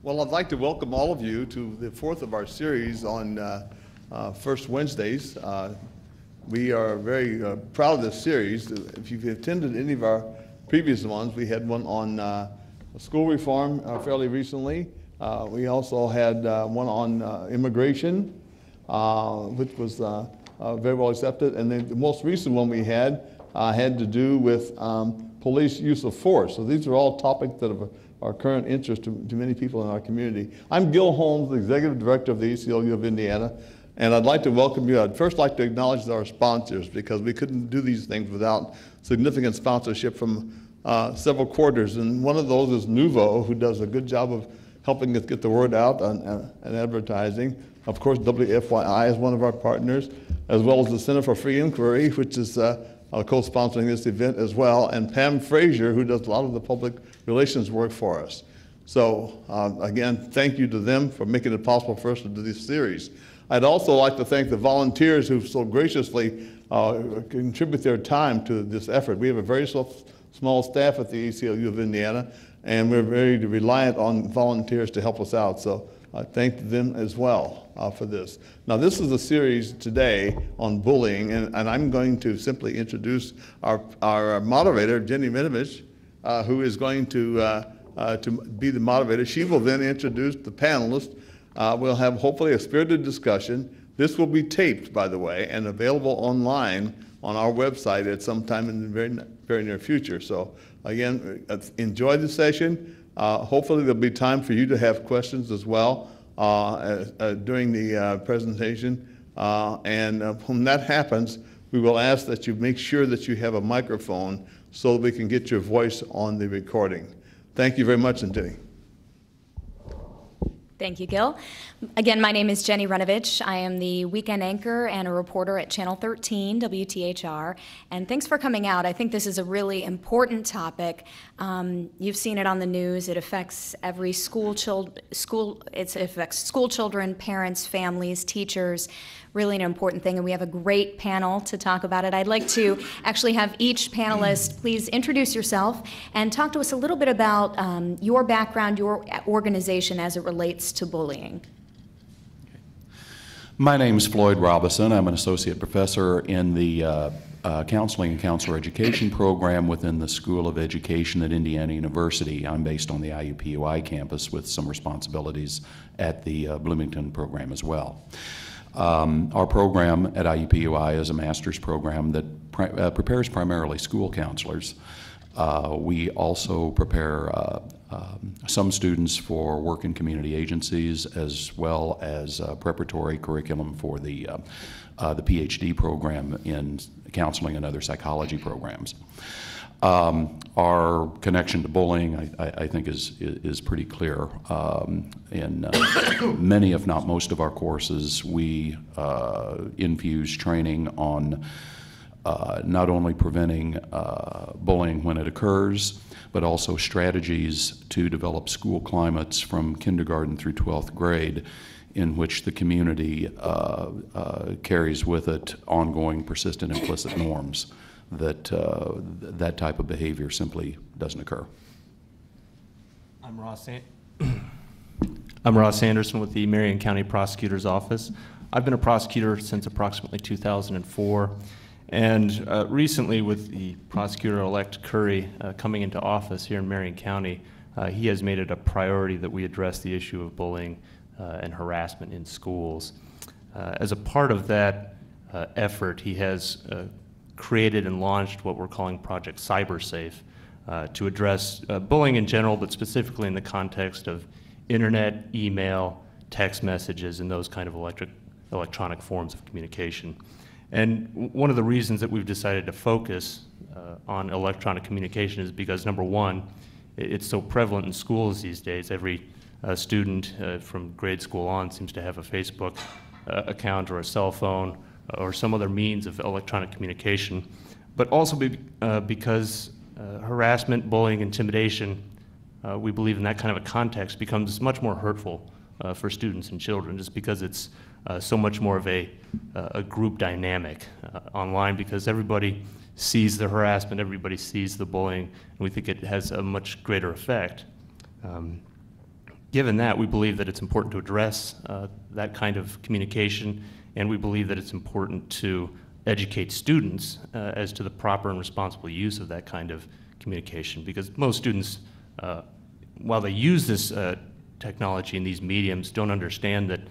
Well, I'd like to welcome all of you to the fourth of our series on First Wednesdays. We are very proud of this series. If you've attended any of our previous ones, we had one on school reform fairly recently. We also had one on immigration, which was very well accepted. And then the most recent one we had to do with police use of force. So these are all topics that are current interest to many people in our community. I'm Gil Holmes, the Executive Director of the ACLU of Indiana, and I'd like to welcome you. I'd first like to acknowledge our sponsors, because we couldn't do these things without significant sponsorship from several quarters, and one of those is Nuvo, who does a good job of helping us get the word out and advertising. Of course, WFYI is one of our partners, as well as the Center for Free Inquiry, which is co-sponsoring this event as well, and Pam Frazier, who does a lot of the public relations work for us. So again, thank you to them for making it possible for us to do this series. I'd also like to thank the volunteers who so graciously contribute their time to this effort. We have a very small staff at the ACLU of Indiana, and we're very reliant on volunteers to help us out. So I thank them as well for this. Now, this is a series today on bullying, and I'm going to simply introduce our moderator, Jenny Minovich, who is going to be the moderator. She will then introduce the panelists. We'll have hopefully a spirited discussion. This will be taped, by the way, and available online on our website at some time in the very near future. So again, enjoy the session. Hopefully there'll be time for you to have questions as well during the presentation. And when that happens, we will ask that you make sure that you have a microphone so that we can get your voice on the recording. Thank you very much, and Jenny. Thank you, Gil. Again, my name is Jenny Runovich. I am the weekend anchor and a reporter at Channel 13, WTHR. And thanks for coming out. I think this is a really important topic. You've seen it on the news. It affects every it affects school children, parents, families, teachers. Really an important thing, and we have a great panel to talk about it. I'd like to actually have each panelist please introduce yourself and talk to us a little bit about your background, your organization as it relates to bullying. My name is Floyd Robison. I'm an associate professor in the Counseling and Counselor Education program within the School of Education at Indiana University. I'm based on the IUPUI campus with some responsibilities at the Bloomington program as well. Our program at IUPUI is a master's program that prepares primarily school counselors. We also prepare some students for work in community agencies, as well as preparatory curriculum for the PhD program in counseling and other psychology programs. Our connection to bullying, I think, is pretty clear. In many, if not most, of our courses, we infuse training on not only preventing bullying when it occurs, but also strategies to develop school climates from kindergarten through 12th grade, in which the community carries with it ongoing, persistent, implicit norms that that type of behavior simply doesn't occur. I'm Ross Anderson with the Marion County Prosecutor's Office. I've been a prosecutor since approximately 2004, and recently, with the Prosecutor-elect Curry coming into office here in Marion County, he has made it a priority that we address the issue of bullying and harassment in schools. As a part of that effort, he has created and launched what we're calling Project CyberSafe to address bullying in general, but specifically in the context of internet, email, text messages, and those kind of electronic forms of communication. And one of the reasons that we've decided to focus on electronic communication is because, number one, it's so prevalent in schools these days. Every student from grade school on seems to have a Facebook account or a cell phone or some other means of electronic communication, but also because harassment, bullying, intimidation, we believe in that kind of a context becomes much more hurtful for students and children, just because it's so much more of a group dynamic online, because everybody sees the harassment, everybody sees the bullying, and we think it has a much greater effect. given that, we believe that it's important to address that kind of communication, and we believe that it's important to educate students as to the proper and responsible use of that kind of communication, because most students, while they use this technology and these mediums, don't understand that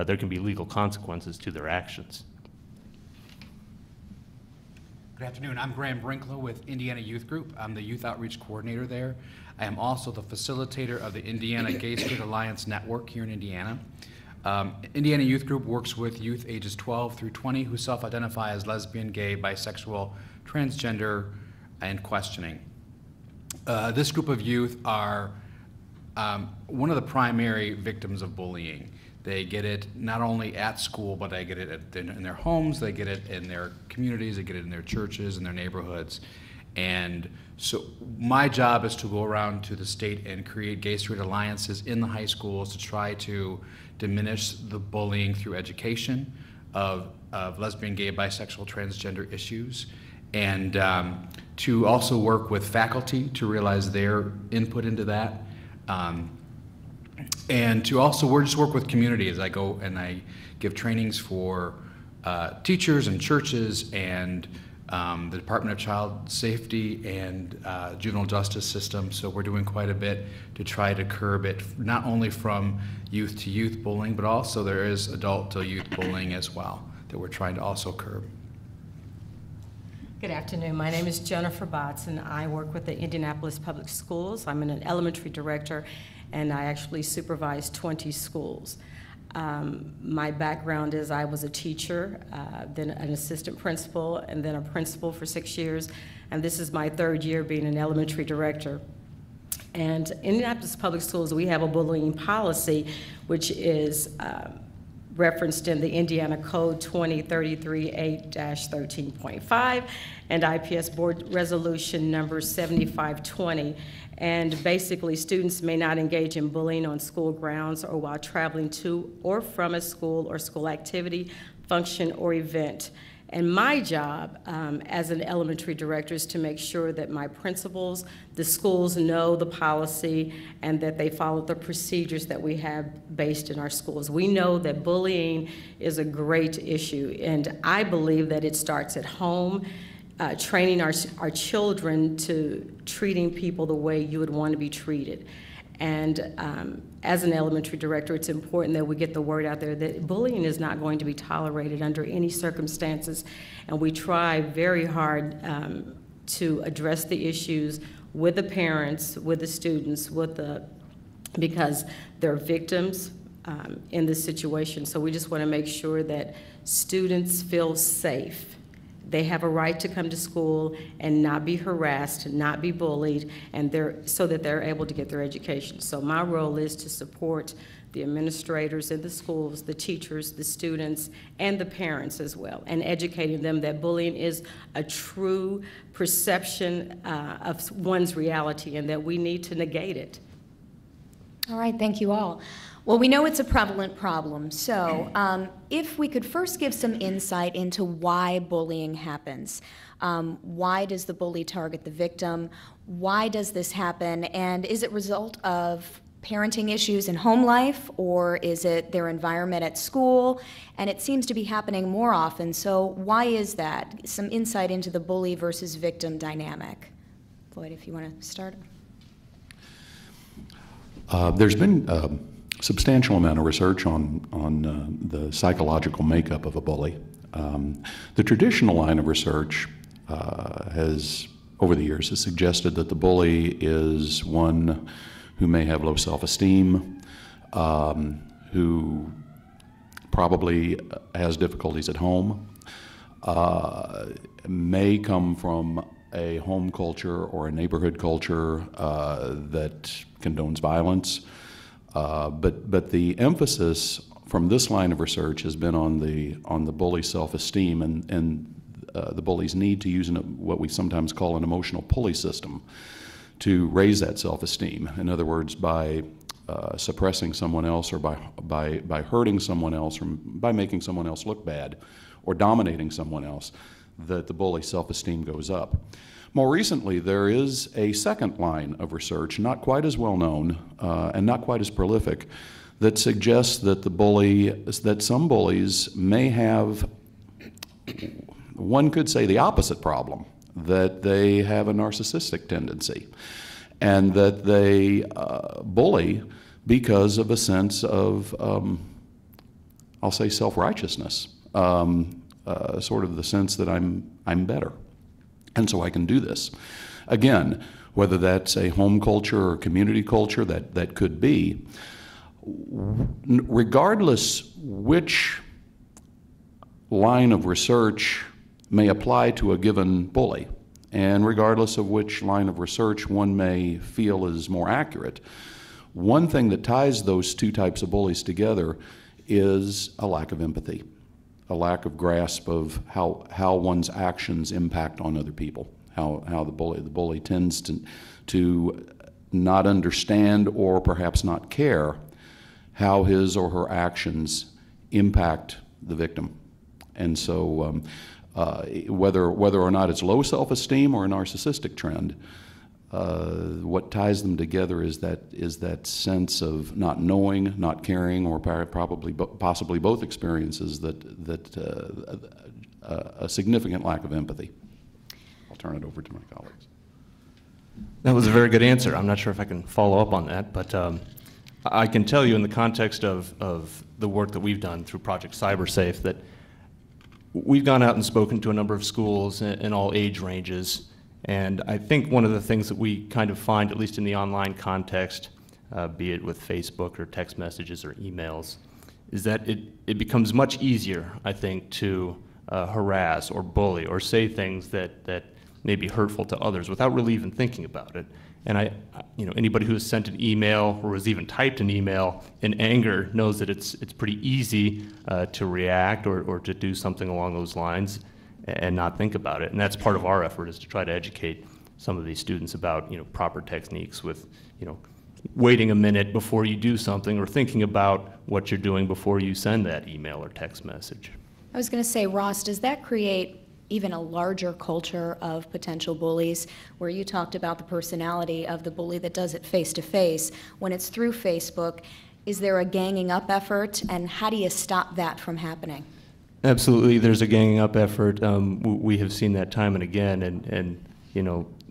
there can be legal consequences to their actions. Good afternoon. I'm Graham Brinklow with Indiana Youth Group. I'm the Youth Outreach Coordinator there. I am also the facilitator of the Indiana Gay Straight Alliance Network here in Indiana. Indiana Youth Group works with youth ages 12 through 20 who self-identify as lesbian, gay, bisexual, transgender, and questioning. This group of youth are one of the primary victims of bullying. They get it not only at school, but they get it in their homes, they get it in their communities, they get it in their churches, in their neighborhoods. And so my job is to go around to the state and create gay straight alliances in the high schools to try to diminish the bullying through education of lesbian, gay, bisexual, transgender issues, and to also work with faculty to realize their input into that. And to also just work with community as I go and I give trainings for teachers and churches and the Department of Child Safety and juvenile justice system. So we're doing quite a bit to try to curb it, not only from youth to youth bullying, but also there is adult to youth bullying as well that we're trying to also curb. Good afternoon. My name is Jennifer Botson. I work with the Indianapolis Public Schools. I'm an elementary director, and I actually supervise 20 schools. My background is I was a teacher, then an assistant principal, and then a principal for 6 years, and this is my 3rd year being an elementary director. And in Indianapolis Public Schools, we have a bullying policy, which is referenced in the Indiana Code 2033-8-13.5 and IPS Board Resolution number 7520. And basically, students may not engage in bullying on school grounds or while traveling to or from a school or school activity, function, or event. And my job as an elementary director is to make sure that my principals, the schools know the policy and that they follow the procedures that we have based in our schools. We know that bullying is a great issue, and I believe that it starts at home, training our children to treating people the way you would want to be treated. And as an elementary director, it's important that we get the word out there that bullying is not going to be tolerated under any circumstances. And we try very hard to address the issues with the parents, with the students, because they're victims in this situation. So we just want to make sure that students feel safe. They have a right to come to school and not be harassed, not be bullied, and so that they're able to get their education. So my role is to support the administrators in the schools, the teachers, the students, and the parents as well, and educating them that bullying is a true perception of one's reality and that we need to negate it. All right, thank you all. Well, we know it's a prevalent problem, so if we could first give some insight into why bullying happens. Why does the bully target the victim? Why does this happen? And is it a result of parenting issues in home life, or is it their environment at school? And it seems to be happening more often, so why is that? Some insight into the bully versus victim dynamic. Floyd, if you want to start. There's been substantial amount of research on the psychological makeup of a bully. The traditional line of research has, over the years, has suggested that the bully is one who may have low self-esteem, who probably has difficulties at home, may come from a home culture or a neighborhood culture that condones violence. But the emphasis from this line of research has been on the bully's self-esteem and the bully's need to use what we sometimes call an emotional pulley system to raise that self-esteem. In other words, by suppressing someone else or by hurting someone else or by making someone else look bad or dominating someone else, that the bully's self-esteem goes up. More recently, there is a second line of research, not quite as well known and not quite as prolific, that suggests that that some bullies may have, one could say, the opposite problem, that they have a narcissistic tendency, and that they bully because of a sense of, I'll say, self-righteousness, sort of the sense that I'm better, and so I can do this. Again, whether that's a home culture or community culture, that could be. Regardless which line of research may apply to a given bully, and regardless of which line of research one may feel is more accurate, one thing that ties those two types of bullies together is a lack of empathy, a lack of grasp of how one's actions impact on other people, how the bully tends to not understand or perhaps not care how his or her actions impact the victim. And so whether or not it's low self-esteem or a narcissistic trend, what ties them together is that sense of not knowing, not caring, or possibly both experiences a significant lack of empathy. I'll turn it over to my colleagues. That was a very good answer. I'm not sure if I can follow up on that, but I can tell you in the context of the work that we've done through Project CyberSafe that we've gone out and spoken to a number of schools in all age ranges, and I think one of the things that we kind of find, at least in the online context, be it with Facebook or text messages or emails, is that it becomes much easier, I think, to harass or bully or say things that may be hurtful to others without really even thinking about it. And anybody who has sent an email or has even typed an email in anger knows that it's pretty easy to react or to do something along those lines and not think about it. And that's part of our effort, is to try to educate some of these students about proper techniques with waiting a minute before you do something, or thinking about what you're doing before you send that email or text message. I was going to say, Ross, does that create even a larger culture of potential bullies, where you talked about the personality of the bully that does it face-to-face? When it's through Facebook, is there a ganging up effort, and how do you stop that from happening? Absolutely, there's a ganging up effort. We have seen that time and again, and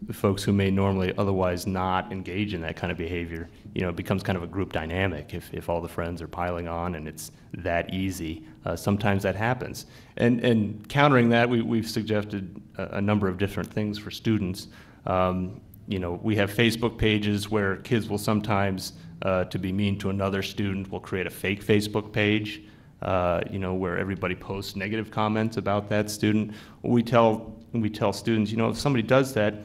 the folks who may normally otherwise not engage in that kind of behavior, it becomes kind of a group dynamic if all the friends are piling on and it's that easy. Sometimes that happens. And countering that, we've suggested a number of different things for students. We have Facebook pages where kids will sometimes, to be mean to another student, will create a fake Facebook page, where everybody posts negative comments about that student. We tell students, if somebody does that,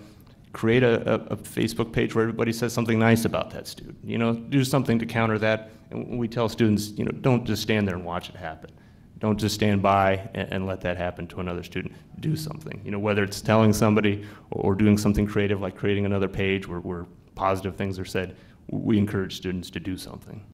create a Facebook page where everybody says something nice about that student. Do something to counter that. And we tell students, don't just stand there and watch it happen. Don't just stand by and let that happen to another student. Do something. Whether it's telling somebody or doing something creative like creating another page where positive things are said, we encourage students to do something.